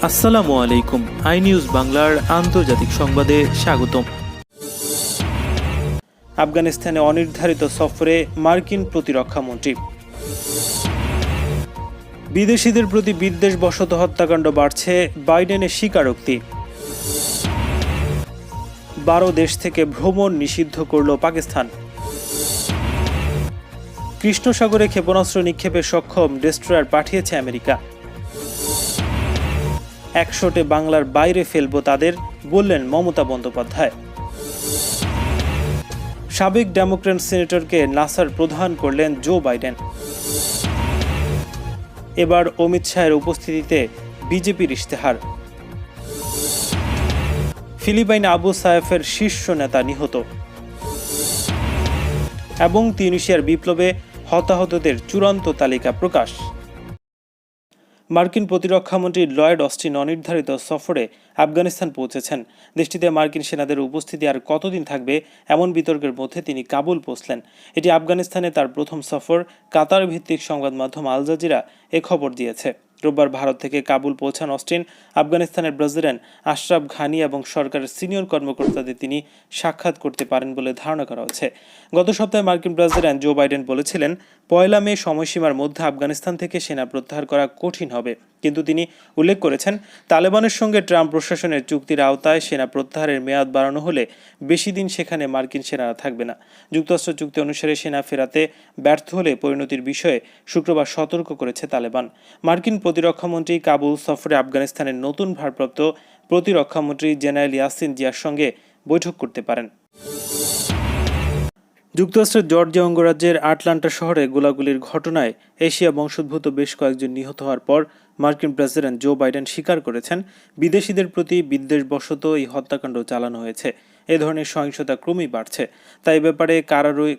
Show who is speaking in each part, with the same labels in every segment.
Speaker 1: আসসালামু আলাইকুম। I news বাংলার আন্তর্জাতিক সংবাদে স্বাগতম। আফগানিস্তানে অনির্ধারিত সফরে মার্কিন প্রতিরক্ষামন্ত্রী। বিদেশিদের প্রতি বিদ্বেষবশত হত্যাকাণ্ড বাড়ছে, বাইডেনের স্বীকারোক্তি। 12 দেশ থেকে ভ্রমণ নিষিদ্ধ করল পাকিস্তান। কৃষ্ণ সাগরে ক্ষেপণাস্ত্র নিক্ষেপে সক্ষম ডেস্ট্রয়ার পাঠিয়েছে আমেরিকা। 100টে বাংলার বাইরে ফেলব তাদের, বললেন মমতা বন্দ্যোপাধ্যায়। সাবেক ডেমোক্র্যাট সিনেটরকে নাসার প্রধান করলেন জো বাইডেন। এবার অমিত শাহের উপস্থিতিতে বিজেপির ইশতেহার। ফিলিপাইনে আবু সায়েফের শীর্ষ নেতা নিহত এবং তিউনিসিয়ার বিপ্লবে হতাহতদের চূড়ান্ত তালিকা প্রকাশ। মার্কিন প্রতিরক্ষামন্ত্রী লয়েড অস্টিন অনির্ধারিত সফরে আফগানিস্তান পৌঁছেছেন। দেশটিতে মার্কিন সেনাদের উপস্থিতি আর কতদিন থাকবে এমন বিতর্কের মধ্যে তিনি কাবুল পৌঁছলেন। এটি আফগানিস্তানে তার প্রথম সফর। কাতার ভিত্তিক সংবাদ মাধ্যম আল জাজিরা এ খবর দিয়েছে। রোববার ভারত থেকে কাবুল পৌঁছান অস্টিন। আফগানিস্তানের প্রেসিডেন্ট আশরাফ ঘানি এবং সরকারের সিনিয়র কর্মকর্তাদের তিনি সাক্ষাৎ করতে পারেন বলে ধারণা করা হচ্ছে। গত সপ্তাহে মার্কিন প্রেসিডেন্ট জো বাইডেন বলেছিলেন, 1 মে সময়সীমার মধ্যে আফগানিস্তান থেকে সেনা প্রত্যাহার করা কঠিন হবে। কিন্তু তিনি উল্লেখ করেছেন, তালেবানের সঙ্গে ট্রাম্প প্রশাসনের চুক্তির আওতায় সেনা প্রত্যাহারের মেয়াদ বাড়ানো হলে বেশি দিন সেখানে মার্কিন সেনারা থাকবে না। যুক্তরাষ্ট্র চুক্তি অনুসারে সেনা ফেরাতে ব্যর্থ হলে পরিণতির বিষয়ে শুক্রবার সতর্ক করেছে তালেবান। মার্কিন প্রতিরক্ষামন্ত্রী কাবুল সফরে আফগানিস্তানের নতুন ভারপ্রাপ্ত প্রতিরক্ষামন্ত্রী জেনারেল ইয়াসিন জিয়ার সঙ্গে বৈঠক করতে পারেন। যুক্তরাষ্ট্রের জর্জিয়া অঙ্গরাজ্যের আটলান্টা শহরে গোলাগুলির ঘটনায় এশিয়া বংশোদ্ভূত বেশ কয়েকজন নিহত হওয়ার পর মার্কিন প্রেসিডেন্ট জো বাইডেন স্বীকার করেছেন, বিদেশিদের প্রতি বিদ্বেষবশত এই হত্যাকাণ্ড চালানো হয়েছে। এ ধরনের সহিংসতা ক্রমেই বাড়ছে, তাই ব্যাপারে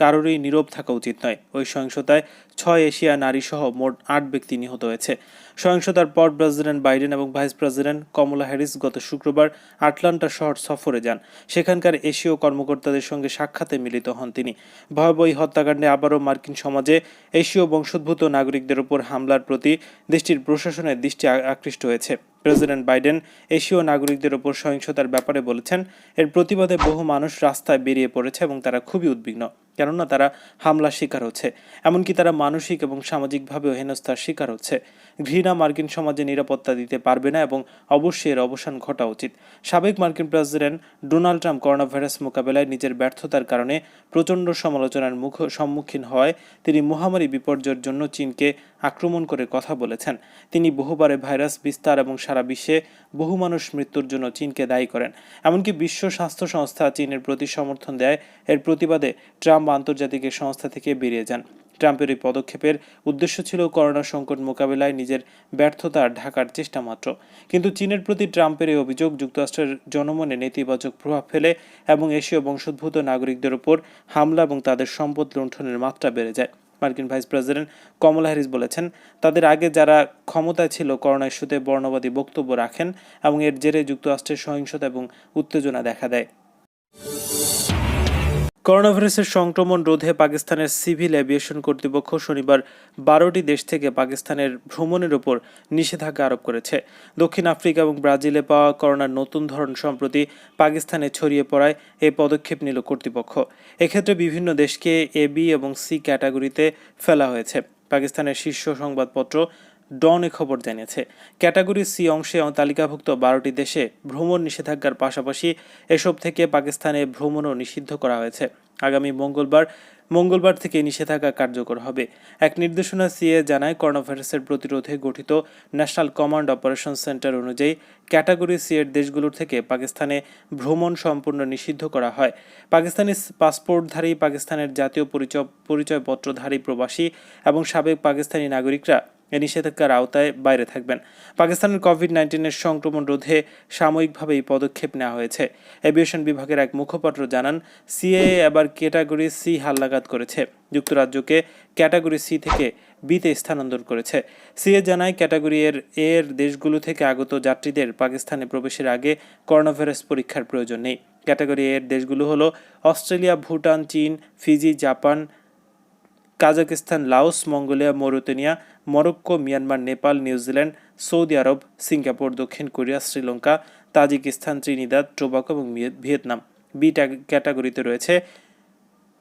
Speaker 1: কারোরই নীরব থাকা উচিত নয়। ওই সহিংসতায় 6 এশিয়া নারীসহ মোট 8 ব্যক্তি নিহত হয়েছে। সহিংসতার পর প্রেসিডেন্ট বাইডেন এবং ভাইস প্রেসিডেন্ট কমলা হ্যারিস গত শুক্রবার আটলান্টা শহর সফরে যান। সেখানকার এশীয় কর্মকর্তাদের সঙ্গে সাক্ষাতে মিলিত হন তিনি। ভয়াবহ এই হত্যাকাণ্ডে আবারও মার্কিন সমাজে এশীয় বংশোদ্ভূত নাগরিকদের উপর হামলার প্রতি দেশটির প্রশাসনের দৃষ্টি আকৃষ্ট হয়েছে। প্রেসিডেন্ট বাইডেন এশীয় নাগরিকদের উপর সহিংসতার ব্যাপারে বলেছেন, এর প্রতিবাদে বহু মানুষ রাস্তায় বেরিয়ে পড়েছে এবং তারা খুবই উদ্বিগ্ন, কেননা তারা হামলার শিকার হচ্ছে, এমনকি তারা মানসিক এবং সামাজিকভাবেও হেনস্থার শিকার হচ্ছে। ঘৃণা মার্কিন সমাজে নিরাপত্তা দিতে পারবে না এবং অবশ্যই এর অবসান ঘটা উচিত। সাবেক মার্কিন president Donald Trump corona virus মোকাবেলায় নিজের ব্যর্থতার কারণে প্রচণ্ড সমালোচনার সম্মুখীন হওয়ায় তিনি মহামারী বিপর্যয়ের জন্য চীনকে আক্রমণ করে কথা বলেছেন। তিনি বহুবারে ভাইরাস বিস্তার এবং সারা বিশ্বে বহু মানুষ মৃত্যুর জন্য চীনকে দায়ী করেন। এমনকি বিশ্ব স্বাস্থ্য সংস্থা চীনের প্রতি সমর্থন দেয়। এর প্রতিবাদে ট্রাম্প আন্তর্জাতিক সংস্থা থেকে বেরিয়ে যান। ট্রাম্পের এই পদক্ষেপের উদ্দেশ্য ছিল করোনা সংকট মোকাবেলায় নিজের ব্যর্থতা ঢাকার চেষ্টা মাত্র। কিন্তু চীনের প্রতি ট্রাম্পের এই অভিযোগ যুক্তরাষ্ট্রের জনমনে নেতিবাচক প্রভাব ফেলে এবং এশীয় বংশোদ্ভূত নাগরিকদের উপর হামলা এবং তাদের সম্পদ লুণ্ঠনের মাত্রা বেড়ে যায়। মার্কিন ভাইস প্রেসিডেন্ট কমলা হ্যারিস বলেছেন, তাদের আগে যারা ক্ষমতায় ছিল করোনা ইস্যুতে বর্ণবাদী বক্তব্য রাখেন এবং এর জেরে যুক্তরাষ্ট্রের সহিংসতা এবং উত্তেজনা দেখা দেয়। করোনা ভাইরাসের সংক্রমণ রোধে পাকিস্তানের সিভিল এভিয়েশন কর্তৃপক্ষ শনিবার 12টি দেশ থেকে পাকিস্তানের ভ্রমণের ওপর নিষেধাজ্ঞা আরোপ করেছে। দক্ষিণ আফ্রিকা এবং ব্রাজিলে পাওয়া করোনার নতুন ধরন সম্প্রতি পাকিস্তানে ছড়িয়ে পড়ায় এই পদক্ষেপ নিল কর্তৃপক্ষ। এক্ষেত্রে বিভিন্ন দেশকে এ, বি এবং সি ক্যাটাগরিতে ফেলা হয়েছে। পাকিস্তানের শীর্ষ সংবাদপত্র ডন এ খবর জানিয়েছে, ক্যাটাগরি সি অংশে তালিকাভুক্ত 12টি দেশে ভ্রমণ নিষেধাজ্ঞার পাশাপাশি এসব থেকে পাকিস্তানে ভ্রমণও নিষিদ্ধ করা হয়েছে। আগামী মঙ্গলবার থেকে নিষেধাজ্ঞা কার্যকর হবে। এক নির্দেশনা সিএ জানায়, করোনা ভাইরাসের প্রতিরোধে গঠিত ন্যাশনাল কমান্ড অপারেশন সেন্টার অনুযায়ী ক্যাটাগরি সি এর দেশগুলোর থেকে পাকিস্তানে ভ্রমণ সম্পূর্ণ নিষিদ্ধ করা হয়। পাকিস্তানি পাসপোর্টধারী, পাকিস্তানের জাতীয় পরিচয়পত্রধারী প্রবাসী এবং সাবেক পাকিস্তানি নাগরিকরা এই নিষেধাজ্ঞার আওতায় বাইরে থাকবেন। পাকিস্তানের কোভিড-19 সংক্রমণ রোধে সাময়িকভাবে এই পদক্ষেপ নেওয়া হয়েছে। এভিয়েশন বিভাগের এক মুখপাত্র জানান, সিএএ এবার ক্যাটাগরি সি হালনাগাদ করেছে, যুক্তরাজ্যকে ক্যাটাগরি সি থেকে বিতে স্থানান্তর করেছে। সিএ জানায়, ক্যাটাগরি এর দেশগুলো থেকে আগত যাত্রীদের পাকিস্তানে প্রবেশের আগে করোনা ভাইরাস পরীক্ষার প্রয়োজন নেই। ক্যাটাগরি এর দেশগুলো হলো অস্ট্রেলিয়া, ভুটান, চীন, Fiji, Japan, Kazakhstan, Laos, Mongolia, Mauritania, Morocco, Myanmar, Nepal, New Zealand, Saudi Arab, Singapore, দক্ষিণ Korea, Sri Lanka, Tajikistan, Trinidad, Tobago এবং ভিয়েতনাম। বি ক্যাটাগরিতে রয়েছে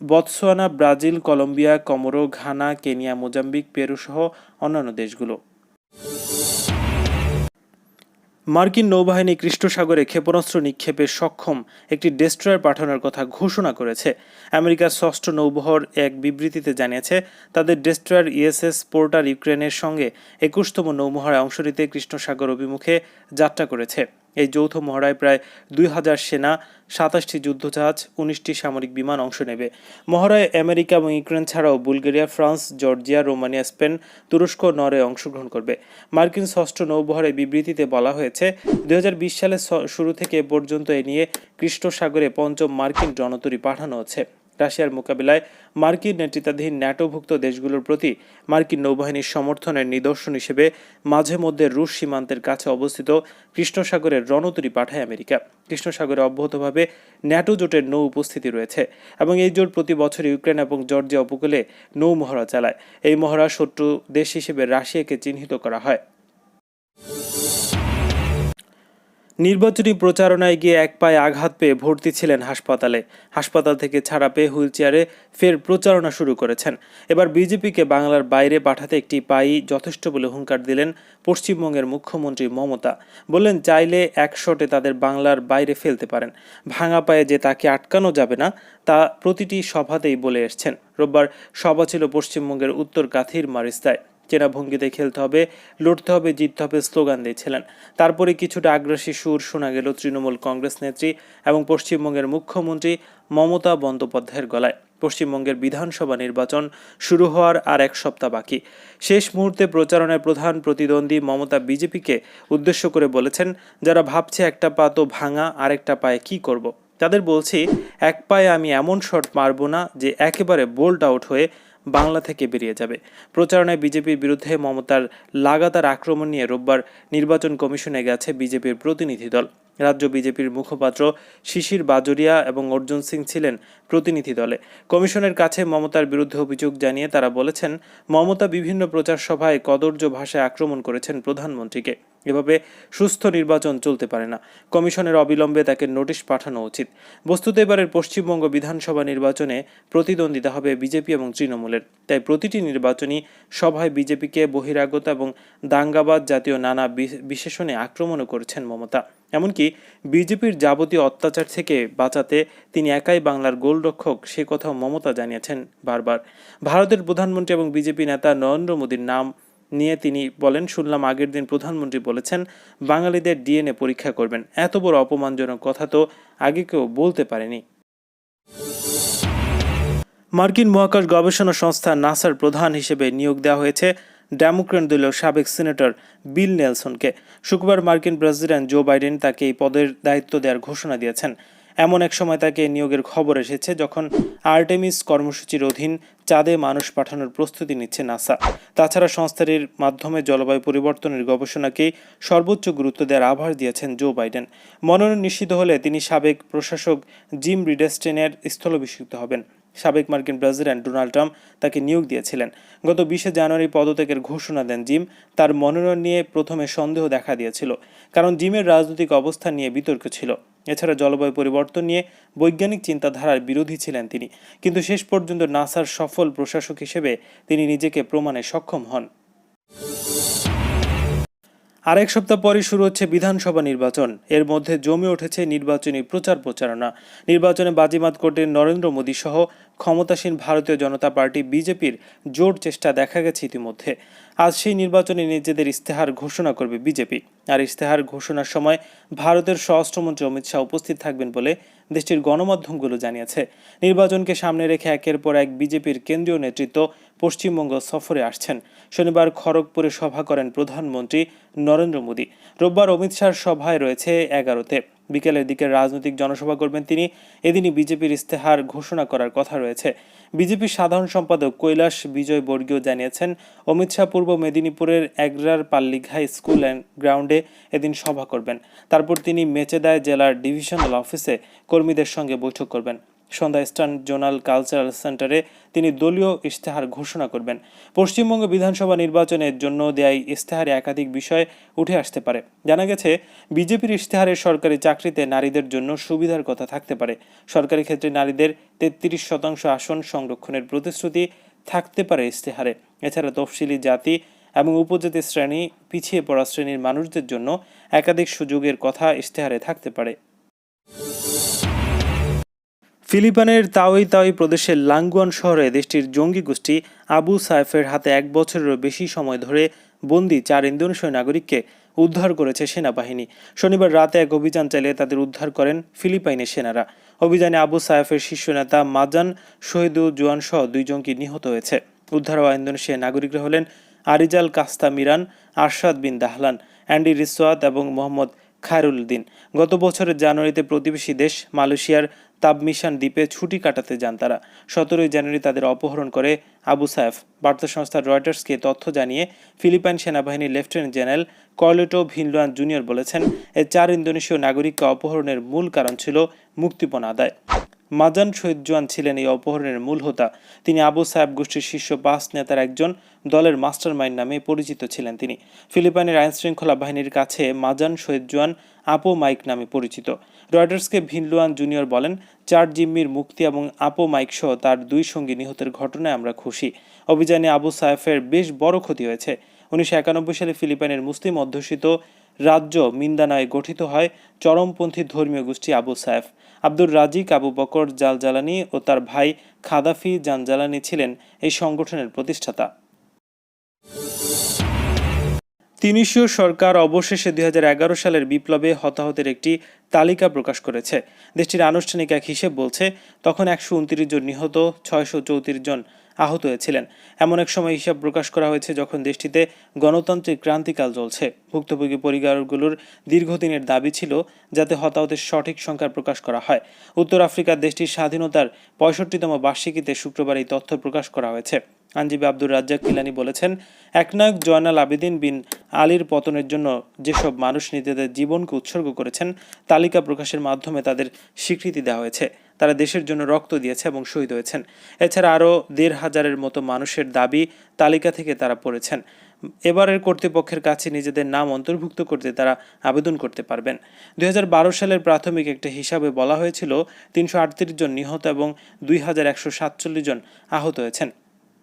Speaker 1: Botswana, Brazil, Colombia, Comoro, Ghana, Kenya, Mozambique, Peru সহ অন্যান্য দেশগুলো। মার্কিন নৌবাহিনী কৃষ্ণ সাগরে ক্ষেপণাস্ত্র নিক্ষেপে সক্ষম একটি ডেস্ট্রয়ার পাঠানোর কথা ঘোষণা করেছে। আমেরিকার ষষ্ঠ নৌবহর এক বিবৃতিতে জানিয়েছে, তাদের ডেস্ট্রয়ার ইএসএস পোর্টার ইউক্রেনের সঙ্গে ২১তম নৌমহড়ায় অংশ নিতে কৃষ্ণ সাগর অভিমুখে যাত্রা করেছে। এই যৌথ মহড়ায় প্রায় ২,০০০ সেনা, ২৭টি যুদ্ধজাহাজ, ১৯টি সামরিক বিমান অংশ নেবে। মহড়ায় আমেরিকা এবং ইউক্রেন ছাড়াও Bulgaria, France, Georgia, Romania, Spain, তুরস্ক, নরওয়ে অংশগ্রহণ করবে। মার্কিন ষষ্ঠ নৌবহরের বিবৃতিতে বলা হয়েছে, ২০২০ সালের শুরু থেকে এ পর্যন্ত এ নিয়ে কৃষ্ণ সাগরে পঞ্চম মার্কিন রণতরী পাঠানো হচ্ছে। রাশিয়ার মোকাবিলায় মার্কিন নেতৃত্বাধীন ন্যাটোভুক্ত দেশগুলোর প্রতি মার্কিন নৌবাহিনীর সমর্থনের নিদর্শন হিসেবে মাঝে মধ্যে রুশ সীমান্তের কাছে অবস্থিত কৃষ্ণ সাগরের রণতরী পাঠায় আমেরিকা। কৃষ্ণ সাগরে অব্যাহতভাবে ন্যাটো জোটের নৌ উপস্থিতি রয়েছে এবং এই জোট প্রতি বছর ইউক্রেন এবং জর্জিয়া উপকূলে নৌ মহড়া চালায়। এই মহড়া শত্রু দেশ হিসেবে রাশিয়াকে চিহ্নিত করা হয়। নির্বাচনী প্রচারণায় গিয়ে এক পায়ে আঘাত পেয়ে ভর্তি ছিলেন হাসপাতালে। হাসপাতাল থেকে ছাড়া পেয়ে হুইলচেয়ারে ফের প্রচারণা শুরু করেছেন। এবার বিজেপিকে বাংলার বাইরে পাঠাতে একটি পাই যথেষ্ট বলে হুঙ্কার দিলেন পশ্চিমবঙ্গের মুখ্যমন্ত্রী মমতা। বললেন, চাইলে এক শটে তাদের বাংলার বাইরে ফেলতে পারেন। ভাঙা পায়ে যে তাকে আটকানো যাবে না তা প্রতিটি সভাতেই বলে এসছেন। রোববার সভা ছিল পশ্চিমবঙ্গের উত্তর কাথির মারিস্তায়। চেনা ভঙ্গিতে খেলতে হবে, লড়তে হবে, জিততে হবে স্লোগান দিয়েছিলেন। তারপরে কিছুটা আগ্রাসী সুর শোনা গেল তৃণমূল কংগ্রেস নেত্রী এবং পশ্চিমবঙ্গের মুখ্যমন্ত্রী মমতা বন্দ্যোপাধ্যায়ের গলায়। পশ্চিমবঙ্গের বিধানসভা নির্বাচন শুরু হওয়ার আর এক সপ্তাহ বাকি। শেষ মুহূর্তে প্রচারণায় প্রধান প্রতিদ্বন্দ্বী মমতা বিজেপিকে উদ্দেশ্য করে বলেছেন, যারা ভাবছে একটা পা তো ভাঙা, আরেকটা পায়ে কি করব। তাদের বলছি, এক পায়ে আমি এমন শট মারব না যে একেবারে বোল্ড আউট হয়ে বাংলা থেকে বেরিয়ে যাবে। প্রচারণায় বিজেপির বিরুদ্ধে মমতার লাগাতার আক্রমণ নিয়ে রোববার নির্বাচন কমিশনে গেছে বিজেপির প্রতিনিধি দল। রাজ্য বিজেপির মুখপাত্র শিশির বাজোরিয়া এবং অর্জুন সিং ছিলেন প্রতিনিধি দলে। কমিশনের কাছে মমতার বিরুদ্ধে অভিযোগ জানিয়ে তারা বলেছেন, মমতা বিভিন্ন প্রচার সভায় কদর্য ভাষায় আক্রমণ করেছেন প্রধানমন্ত্রীকে। এভাবে সুস্থ নির্বাচন চলতে পারে না। কমিশনের অবিলম্বে তাকে নোটিশ পাঠানো উচিত। বস্তুত এবারের পশ্চিমবঙ্গ বিধানসভা নির্বাচনে প্রতিদ্বন্দ্বিতা হবে বিজেপি এবং তৃণমূলের। তাই প্রতিটি নির্বাচনী সভায় বিজেপিকে বহিরাগত এবং দাঙ্গাবাজ জাতীয় নানা বিশেষণে আক্রমণও করেছেন মমতা। এমনকি বিজেপির যাবতীয় অত্যাচার থেকে বাঁচাতে তিনি একাই বাংলার গোলরক্ষক, সে কথাও মমতা জানিয়েছেন বারবার। ভারতের প্রধানমন্ত্রী এবং বিজেপি নেতা নরেন্দ্র মোদীর নাম নিয়ে তিনি বলেন, শুনলাম আগের দিন প্রধানমন্ত্রী বলেছেন বাঙালিদের ডিএনএ পরীক্ষা করবেন। এত বড় অপমানজনক কথা তো আগে কেউ বলতে পারেনি। মার্কিন মহাকাশ গবেষণা সংস্থা নাসার প্রধান হিসেবে নিয়োগ দেওয়া হয়েছে ডেমোক্র্যাট দলীয় সাবেক সিনেটর বিল নেলসনকে। শুক্রবার মার্কিন প্রেসিডেন্ট জো বাইডেন তাকে এই পদের দায়িত্ব দেওয়ার ঘোষণা দিয়েছেন। এমন এক সময় তাকে নিয়োগের খবর এসেছে যখন আর্টেমিস কর্মসূচির অধীন চাঁদে মানুষ পাঠানোর প্রস্তুতি নিচ্ছে নাসা। তাছাড়া সংস্থাটির মাধ্যমে জলবায়ু পরিবর্তনের গবেষণাকেই সর্বোচ্চ গুরুত্ব দেওয়ার আভাস দিয়েছেন জো বাইডেন। মনোনয়ন নিশ্চিত হলে তিনি সাবেক প্রশাসক জিম রিডেস্টেনের স্থলাভিষিক্ত হবেন। সাবেক মার্কিন প্রেসিডেন্ট ডোনাল্ড ট্রাম্প তাকে নিয়োগ দিয়েছিলেন। গত ২০ জানুয়ারি পদত্যাগের ঘোষণা দেন জিম। তার মনোনয়ন নিয়ে প্রথমে সন্দেহ দেখা দিয়েছিল, কারণ জিমের রাজনৈতিক অবস্থান নিয়ে বিতর্ক ছিল। এছাড়া জলবায়ু পরিবর্তন নিয়ে বৈজ্ঞানিক চিন্তাধারার বিরোধী ছিলেন তিনি। কিন্তু শেষ পর্যন্ত নাসার সফল প্রশাসক হিসেবে তিনি নিজেকে প্রমাণে সক্ষম হন। আর এক সপ্তাহ পরে শুরু হচ্ছে বিধানসভা নির্বাচন। এর মধ্যে জমে উঠেছে নির্বাচনী প্রচারণা। নির্বাচনে বাজিমাত করতে নরেন্দ্র মোদী সহ ক্ষমতাসীন ভারতীয় জনতা পার্টি বিজেপির জোর চেষ্টা দেখা গেছে ইতিমধ্যে। আজ সেই নির্বাচনে নিজেদের ইস্তেহার ঘোষণা করবে বিজেপি। আর ইস্তেহার ঘোষণার সময় ভারতের স্বরাষ্ট্রমন্ত্রী অমিত শাহ উপস্থিত থাকবেন বলে দেশটির গণমাধ্যমগুলো জানিয়েছে। নির্বাচনকে সামনে রেখে একের পর এক বিজেপির কেন্দ্রীয় নেতৃত্ব পশ্চিমবঙ্গ সফরে আসছেন। শনিবার খড়গপুরে সভা করেন প্রধানমন্ত্রী নরেন্দ্র মোদী। রোববার অমিত শাহর সভায় রয়েছে 11তে। বিকেলের দিকে রাজনৈতিক জনসভা করবেন তিনি। এদিনই বিজেপির ইস্তেহার ঘোষণা করার কথা রয়েছে। বিজেপির সাধারণ সম্পাদক কৈলাস বিজয় বর্গীয় জানিয়েছেন, অমিত শাহ পূর্ব মেদিনীপুরের এগরার পাল্লিঘাই স্কুল অ্যান্ড গ্রাউন্ডে এদিন সভা করবেন। তারপর তিনি মেচেদায় জেলার ডিভিশনাল অফিসে কর্মীদের সঙ্গে বৈঠক করবেন। সন্ধ্যা ইস্টার্ন জোনাল কালচারাল সেন্টারে তিনি দলীয় ইশতেহার ঘোষণা করবেন। পশ্চিমবঙ্গ বিধানসভা নির্বাচনের জন্য দেয়া ইশতেহারে একাধিক বিষয় উঠে আসতে পারে। জানা গেছে, বিজেপির ইশতেহারে সরকারি চাকরিতে নারীদের জন্য সুবিধার কথা থাকতে পারে। সরকারি ক্ষেত্রে নারীদের 33% আসন সংরক্ষণের প্রতিশ্রুতি থাকতে পারে ইশতেহারে। এছাড়া তফসিলি জাতি এবং উপজাতি শ্রেণী, পিছিয়ে পড়া শ্রেণীর মানুষদের জন্য একাধিক সুযোগের কথা ইশতেহারে থাকতে পারে। ফিলিপাইনের তাওই তাওই প্রদেশের লাঙ্গুয়ান শহরে দেশটির জঙ্গি গোষ্ঠী আবু সাইফের হাতে 1 বছরেরও বেশি সময় ধরে বন্দী 4 ইন্দোনেশীয় নাগরিককে উদ্ধার করেছে সেনাবাহিনী। শনিবার রাতে এক অভিযান চালিয়ে তাদের উদ্ধার করেন ফিলিপাইনের সেনারা। অভিযানে আবু সাইফের শীর্ষ নেতা মাজান শহীদু জুয়ান সহ 2 জঙ্গি নিহত হয়েছে। উদ্ধার হওয়া ইন্দোনেশিয়ার নাগরিকরা হলেন আরিজাল কাস্তা মিরান, আরশাদ বিন দাহলান, অ্যান্ডি রিসওয়াত এবং মোহাম্মদ খায়রুলদিন। গত বছরের জানুয়ারিতে প্রতিবেশী দেশ মালয়েশিয়ার তাবমিশান দ্বীপে ছুটি কাটাতে যান তারা। 17 জানুয়ারি তাদের অপহরণ করে আবু সাইফ। বার্তা সংস্থা রয়টার্সকে তথ্য জানিয়ে ফিলিপাইন সেনাবাহিনীর লেফটেন্যান্ট জেনারেল কর্লেটো ভিনলুয়ান জুনিয়র বলেছেন, এই 4 ইন্দোনেশীয় নাগরিককে অপহরণের মূল কারণ ছিল মুক্তিপণ আদায়। মাজান শহীদ জোয়ান ছিলেন এই অপহরণের মূল হোতা। তিনি আবু সাইফ গোষ্ঠীর শীর্ষ 5 নেতার একজন, দলের মাস্টারমাইন্ড নামে পরিচিত ছিলেন তিনি। ফিলিপাইনের আইনশৃঙ্খলা বাহিনীর কাছে মাজান শহীদ জোয়ান আপো মাইক নামে পরিচিত। রয়টার্সকে ভিনলুয়ান জুনিয়র বলেন, 4 জিম্মির মুক্তি এবং আপো মাইক সহ তার 2 সঙ্গী নিহতের ঘটনায় আমরা খুশি। অভিযানে আবু সাইফের বেশ বড় ক্ষতি হয়েছে। 1991 সালে ফিলিপাইনের মুসলিম অধ্যুষিত রাজ্য মিন্দানাওয়ে গঠিত হয় চরমপন্থী ধর্মীয় গোষ্ঠী আবু সাইফ। আব্দুর রাজিক আবু বকর জালজালানি ও তার ভাই খাদাফি জানজালানি ছিলেন এই সংগঠনের প্রতিষ্ঠাতা। তিউনিসীয় সরকার অবশেষে 2011 সালের বিপ্লবে হতাহতের একটি তালিকা প্রকাশ করেছে। দেশটির আনুষ্ঠানিক এক হিসেব বলছে, তখন 129 জন নিহত, 634 জন আহত হয়েছিলেন। এমন এক সময় হিসাব প্রকাশ করা হয়েছে যখন দেশটিতে গণতান্ত্রিক ক্রান্তিকাল চলছে। ভুক্তভোগী পরিবারগুলোর দীর্ঘদিনের দাবি ছিল যাতে হতাহতের সঠিক সংখ্যা প্রকাশ করা হয়। উত্তর আফ্রিকার দেশটির স্বাধীনতার 65তম বার্ষিকীতে শুক্রবার এই তথ্য প্রকাশ করা হয়েছে। আইনজীবী আব্দুর রাজ্জাক কিলানি বলেছেন, একনায়ক জয়নাল আবেদিন বিন আলীর পতনের জন্য যেসব মানুষ নিজেদের জীবনকে উৎসর্গ করেছেন, তালিকা প্রকাশের মাধ্যমে তাদের স্বীকৃতি দেওয়া হয়েছে। তারা দেশের জন্য রক্ত দিয়েছে এবং শহীদ হয়েছেন। এছাড়া আরও 1,500-এর মতো মানুষের দাবি তালিকা থেকে তারা পড়েছেন। এবারের কর্তৃপক্ষের কাছে নিজেদের নাম অন্তর্ভুক্ত করতে তারা আবেদন করতে পারবেন। 2012 সালের প্রাথমিক একটা হিসাবে বলা হয়েছিল 338 জন নিহত এবং 2147 জন আহত হয়েছেন।